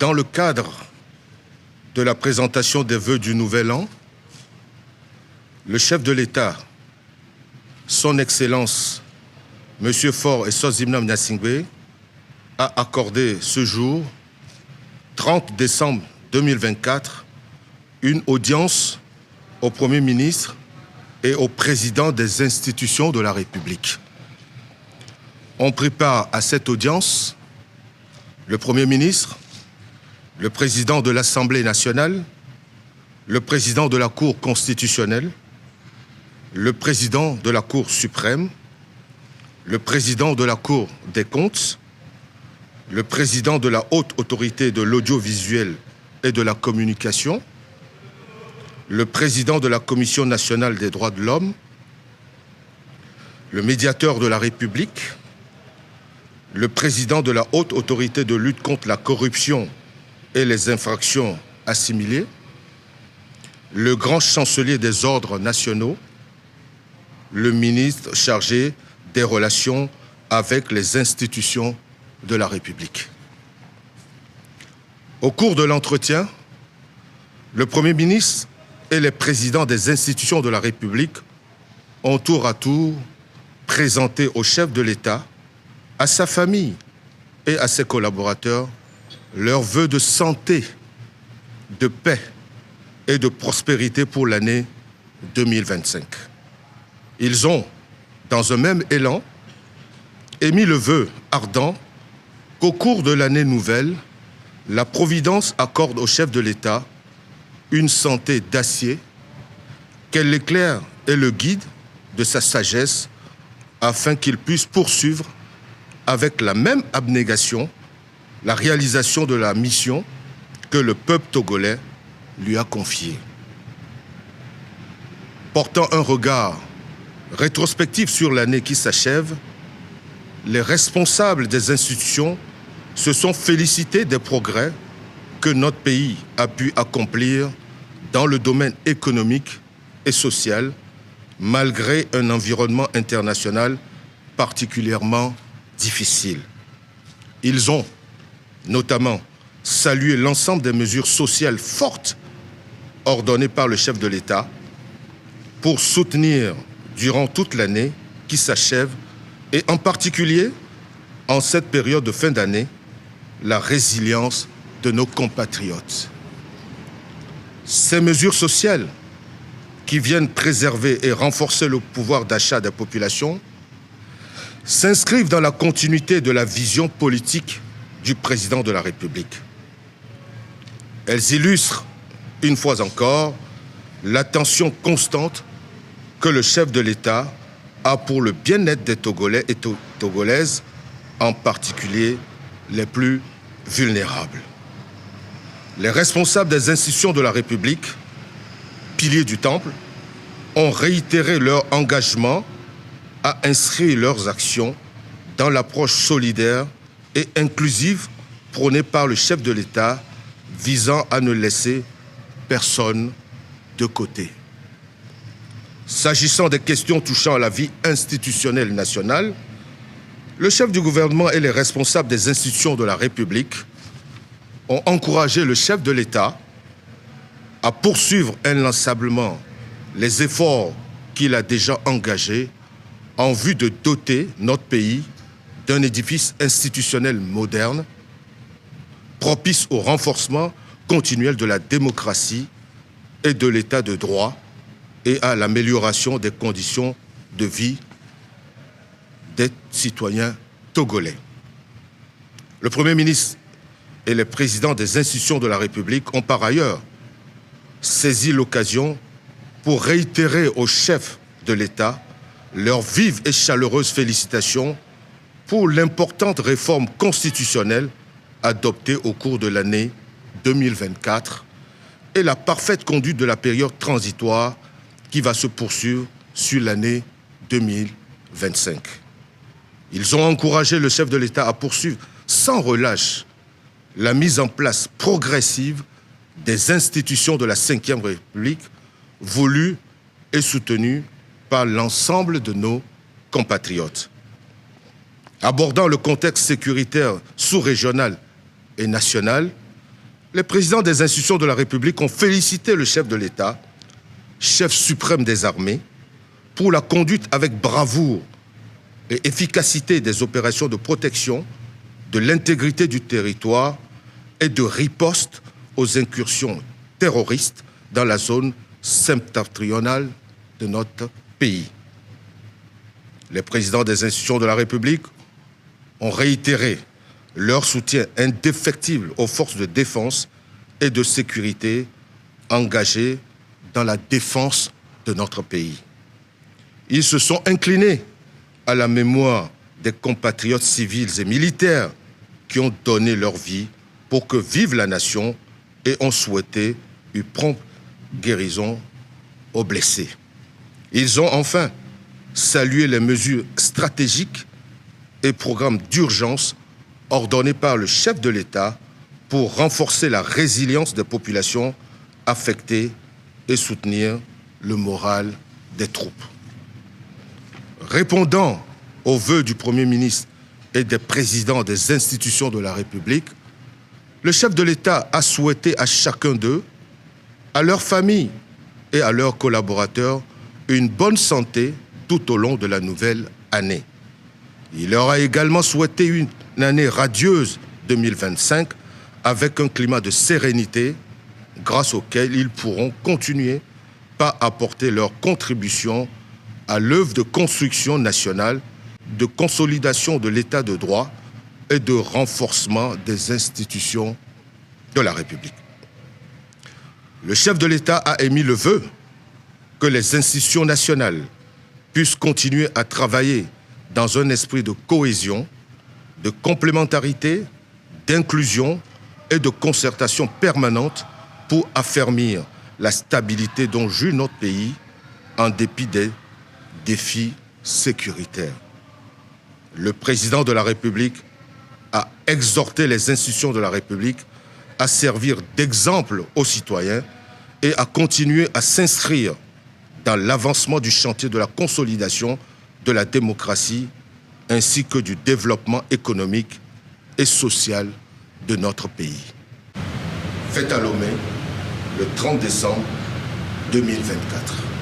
Dans le cadre de la présentation des vœux du Nouvel An, le chef de l'État, son Excellence, M. Faure Essoziminam Gnassingbé, a accordé ce jour, 30 décembre 2024, une audience au Premier ministre et au président des institutions de la République. On prépare à cette audience le Premier ministre, le président de l'Assemblée nationale, le président de la Cour constitutionnelle, le président de la Cour suprême, le président de la Cour des comptes, le président de la Haute Autorité de l'audiovisuel et de la communication, le président de la Commission nationale des droits de l'homme, le médiateur de la République, le président de la Haute Autorité de lutte contre la corruption et les infractions assimilées, le grand chancelier des ordres nationaux, le ministre chargé des relations avec les institutions de la République. Au cours de l'entretien, le Premier ministre et les présidents des institutions de la République ont tour à tour présenté au chef de l'État, à sa famille et à ses collaborateurs leurs vœux de santé, de paix et de prospérité pour l'année 2025. Ils ont, dans un même élan, émis le vœu ardent qu'au cours de l'année nouvelle, la Providence accorde au chef de l'État une santé d'acier, qu'elle l'éclaire et le guide de sa sagesse afin qu'il puisse poursuivre avec la même abnégation la réalisation de la mission que le peuple togolais lui a confiée. Portant un regard rétrospectif sur l'année qui s'achève, les responsables des institutions se sont félicités des progrès que notre pays a pu accomplir dans le domaine économique et social, malgré un environnement international particulièrement difficile. Ils ont notamment salué l'ensemble des mesures sociales fortes ordonnées par le chef de l'État pour soutenir durant toute l'année qui s'achève et en particulier en cette période de fin d'année la résilience de nos compatriotes. Ces mesures sociales qui viennent préserver et renforcer le pouvoir d'achat des populations s'inscrivent dans la continuité de la vision politique du président de la République. Elles illustrent, une fois encore, l'attention constante que le chef de l'État a pour le bien-être des Togolais et Togolaises, en particulier les plus vulnérables. Les responsables des institutions de la République, piliers du Temple, ont réitéré leur engagement à inscrire leurs actions dans l'approche solidaire et inclusive prônée par le chef de l'État visant à ne laisser personne de côté. S'agissant des questions touchant à la vie institutionnelle nationale, le chef du gouvernement et les responsables des institutions de la République ont encouragé le chef de l'État à poursuivre inlassablement les efforts qu'il a déjà engagés en vue de doter notre pays d'un édifice institutionnel moderne, propice au renforcement continuel de la démocratie et de l'état de droit et à l'amélioration des conditions de vie des citoyens togolais. Le Premier ministre et les présidents des institutions de la République ont par ailleurs saisi l'occasion pour réitérer au chef de l'État leurs vives et chaleureuses félicitations pour l'importante réforme constitutionnelle adoptée au cours de l'année 2024 et la parfaite conduite de la période transitoire qui va se poursuivre sur l'année 2025. Ils ont encouragé le chef de l'État à poursuivre sans relâche la mise en place progressive des institutions de la Ve République voulues et soutenues par l'ensemble de nos compatriotes. Abordant le contexte sécuritaire sous-régional et national, Les présidents des institutions de la République ont félicité le chef de l'État, chef suprême des armées, pour la conduite avec bravoure et efficacité des opérations de protection de l'intégrité du territoire et de riposte aux incursions terroristes dans la zone septentrionale de notre pays. Les présidents des institutions de la République ont réitéré leur soutien indéfectible aux forces de défense et de sécurité engagées dans la défense de notre pays. Ils se sont inclinés à la mémoire des compatriotes civils et militaires qui ont donné leur vie pour que vive la nation et ont souhaité une prompte guérison aux blessés. Ils ont enfin salué les mesures stratégiques et programmes d'urgence ordonnés par le chef de l'État pour renforcer la résilience des populations affectées et soutenir le moral des troupes. Répondant aux vœux du Premier ministre et des présidents des institutions de la République, le chef de l'État a souhaité à chacun d'eux, à leur famille et à leurs collaborateurs, une bonne santé tout au long de la nouvelle année. Il leur a également souhaité une année radieuse 2025 avec un climat de sérénité grâce auquel ils pourront continuer par apporter leur contribution à l'œuvre de construction nationale, de consolidation de l'état de droit et de renforcement des institutions de la République. Le chef de l'État a émis le vœu que les institutions nationales puissent continuer à travailler dans un esprit de cohésion, de complémentarité, d'inclusion et de concertation permanente pour affermir la stabilité dont jouit notre pays en dépit des défis sécuritaires. Le président de la République a exhorté les institutions de la République à servir d'exemple aux citoyens et à continuer à s'inscrire dans l'avancement du chantier de la consolidation de la démocratie ainsi que du développement économique et social de notre pays. Fête à Lomé, le 30 décembre 2024.